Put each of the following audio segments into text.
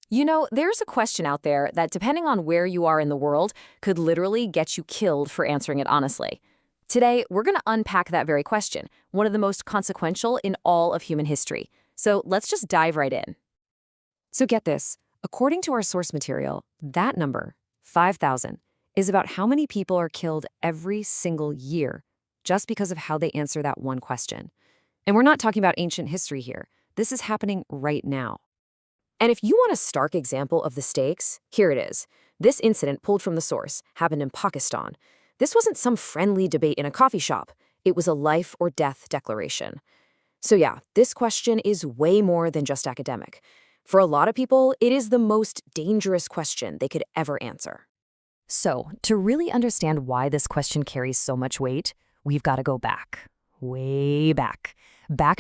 You know, there's a question out there that, depending on where you are in the world, could literally get you killed for answering it honestly. Today, we're going to unpack that very question, one of the most consequential in all of human history. So let's just dive right in. So get this. According to our source material, that number, 5,000, is about how many people are killed every single year just because of how they answer that one question. And we're not talking about ancient history here. This is happening right now. And if you want a stark example of the stakes, here it is. This incident, pulled from the source, happened in Pakistan. This wasn't some friendly debate in a coffee shop. It was a life or death declaration. So yeah, this question is way more than just academic. For a lot of people, it is the most dangerous question they could ever answer. So, to really understand why this question carries so much weight, we've got to go back, way back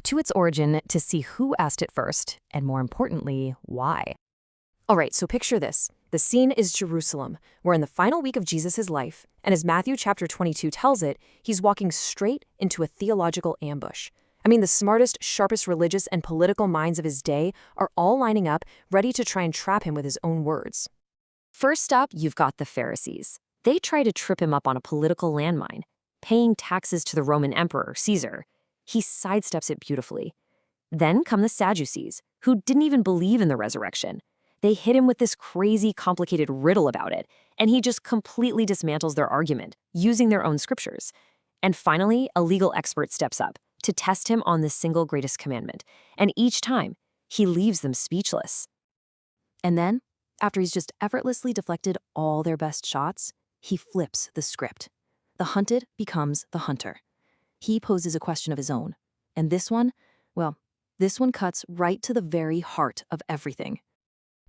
to its origin to see who asked it first, and more importantly, why. All right, so picture this. The scene is Jerusalem. We're in the final week of Jesus' life, and as Matthew chapter 22 tells it, he's walking straight into a theological ambush. I mean, the smartest, sharpest religious and political minds of his day are all lining up, ready to try and trap him with his own words. First up, you've got the Pharisees. They try to trip him up on a political landmine, paying taxes to the Roman emperor, Caesar. He sidesteps it beautifully. Then come the Sadducees, who didn't even believe in the resurrection. They hit him with this crazy, complicated riddle about it, and he just completely dismantles their argument, using their own scriptures. And finally, a legal expert steps up to test him on the single greatest commandment, and each time, he leaves them speechless. And then, after he's just effortlessly deflected all their best shots, he flips the script. The hunted becomes the hunter. He poses a question of his own. And this one, well, this one cuts right to the very heart of everything.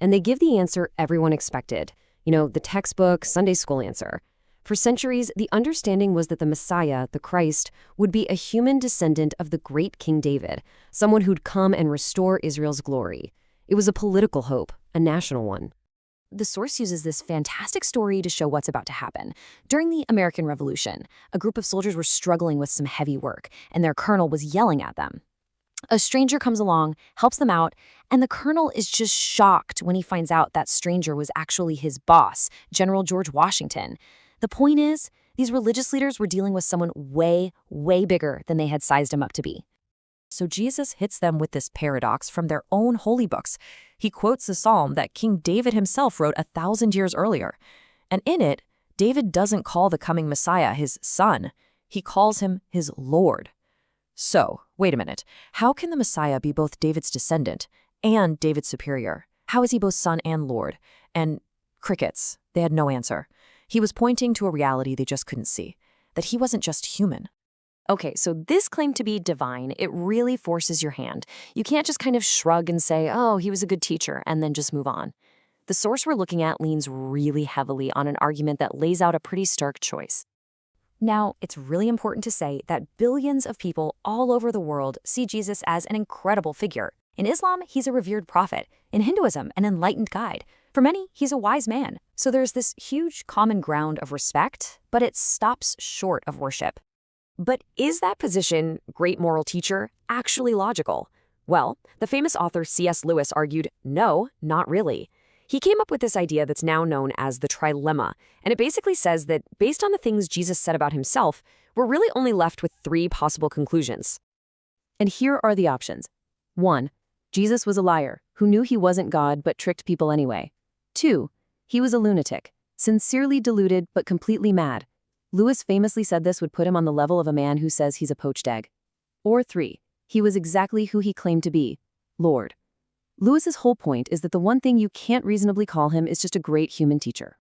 And they give the answer everyone expected. You know, the textbook, Sunday school answer. For centuries, the understanding was that the Messiah, the Christ, would be a human descendant of the great King David, someone who'd come and restore Israel's glory. It was a political hope, a national one. The source uses this fantastic story to show what's about to happen. During the American Revolution, a group of soldiers were struggling with some heavy work, and their colonel was yelling at them. A stranger comes along, helps them out, and the colonel is just shocked when he finds out that stranger was actually his boss, General George Washington. The point is, these religious leaders were dealing with someone way bigger than they had sized him up to be. So Jesus hits them with this paradox from their own holy books. He quotes a psalm that King David himself wrote 1,000 years earlier. And in it, David doesn't call the coming Messiah his son. He calls him his Lord. So, wait a minute. How can the Messiah be both David's descendant and David's superior? How is he both son and Lord? And crickets. They had no answer. He was pointing to a reality they just couldn't see, that he wasn't just human. Okay, so this claim to be divine, it really forces your hand. You can't just kind of shrug and say, oh, he was a good teacher, and then just move on. The source we're looking at leans really heavily on an argument that lays out a pretty stark choice. Now, it's really important to say that billions of people all over the world see Jesus as an incredible figure. In Islam, he's a revered prophet. In Hinduism, an enlightened guide. For many, he's a wise man. So there's this huge common ground of respect, but it stops short of worship. But is that position, great moral teacher, actually logical? Well, the famous author C.S. Lewis argued, no, not really. He came up with this idea that's now known as the trilemma, and it basically says that based on the things Jesus said about himself, we're really only left with 3 possible conclusions. And here are the options. 1. Jesus was a liar who knew he wasn't God but tricked people anyway. 2. He was a lunatic, sincerely deluded but completely mad. Lewis famously said this would put him on the level of a man who says he's a poached egg. Or 3. He was exactly who he claimed to be, Lord. Lewis's whole point is that the one thing you can't reasonably call him is just a great human teacher.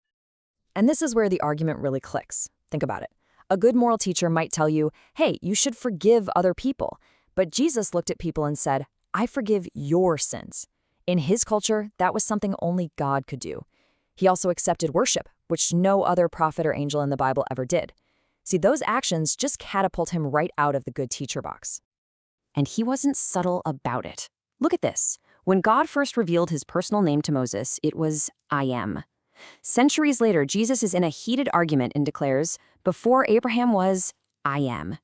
And this is where the argument really clicks. Think about it. A good moral teacher might tell you, hey, you should forgive other people. But Jesus looked at people and said, I forgive your sins. In his culture, that was something only God could do. He also accepted worship, which no other prophet or angel in the Bible ever did. See, those actions just catapult him right out of the good teacher box. And he wasn't subtle about it. Look at this. When God first revealed his personal name to Moses, it was, I am. Centuries later, Jesus is in a heated argument and declares, before Abraham was, I am.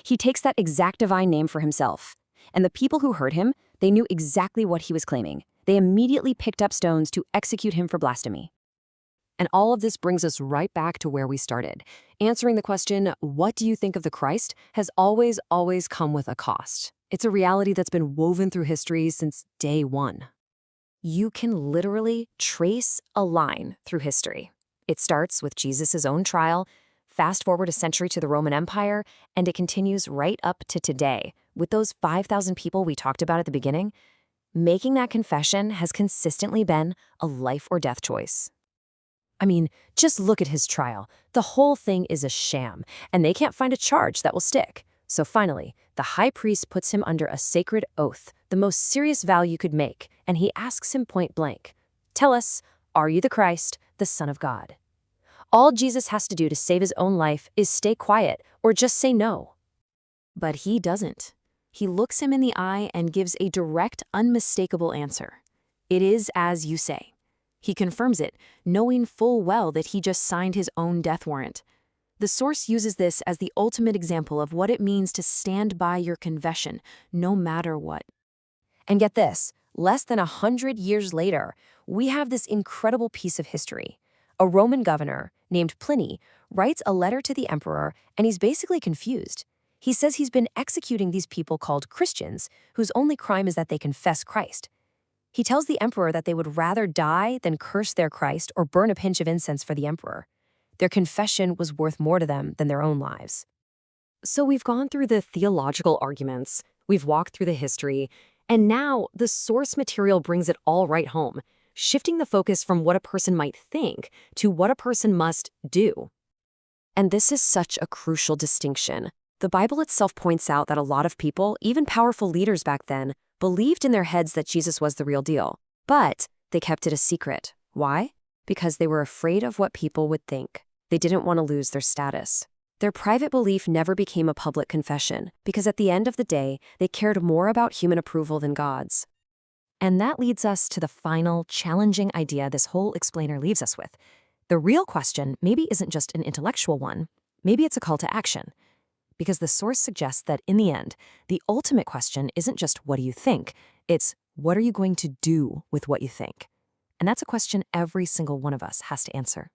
He takes that exact divine name for himself. And the people who heard him, they knew exactly what he was claiming. They immediately picked up stones to execute him for blasphemy. And all of this brings us right back to where we started. Answering the question, what do you think of the Christ, has always come with a cost. It's a reality that's been woven through history since day one. You can literally trace a line through history. It starts with Jesus' own trial, fast forward a century to the Roman Empire, and it continues right up to today with those 5,000 people we talked about at the beginning. Making that confession has consistently been a life or death choice. I mean, just look at his trial. The whole thing is a sham, and they can't find a charge that will stick. So finally, the high priest puts him under a sacred oath, the most serious vow you could make, and he asks him point blank, "Tell us, are you the Christ, the Son of God?" All Jesus has to do to save his own life is stay quiet or just say no. But he doesn't. He looks him in the eye and gives a direct, unmistakable answer. It is as you say. He confirms it, knowing full well that he just signed his own death warrant. The source uses this as the ultimate example of what it means to stand by your confession, no matter what. And get this, less than 100 years later, we have this incredible piece of history. A Roman governor named Pliny writes a letter to the emperor, and he's basically confused. He says he's been executing these people called Christians, whose only crime is that they confess Christ. He tells the emperor that they would rather die than curse their Christ or burn a pinch of incense for the emperor. Their confession was worth more to them than their own lives. So we've gone through the theological arguments, we've walked through the history, and now the source material brings it all right home, shifting the focus from what a person might think to what a person must do. And this is such a crucial distinction. The Bible itself points out that a lot of people, even powerful leaders back then, believed in their heads that Jesus was the real deal. But they kept it a secret. Why? Because they were afraid of what people would think. They didn't want to lose their status. Their private belief never became a public confession, because at the end of the day, they cared more about human approval than God's. And that leads us to the final, challenging idea this whole explainer leaves us with. The real question maybe isn't just an intellectual one. Maybe it's a call to action. Because the source suggests that in the end, the ultimate question isn't just what do you think, it's what are you going to do with what you think? And that's a question every single one of us has to answer.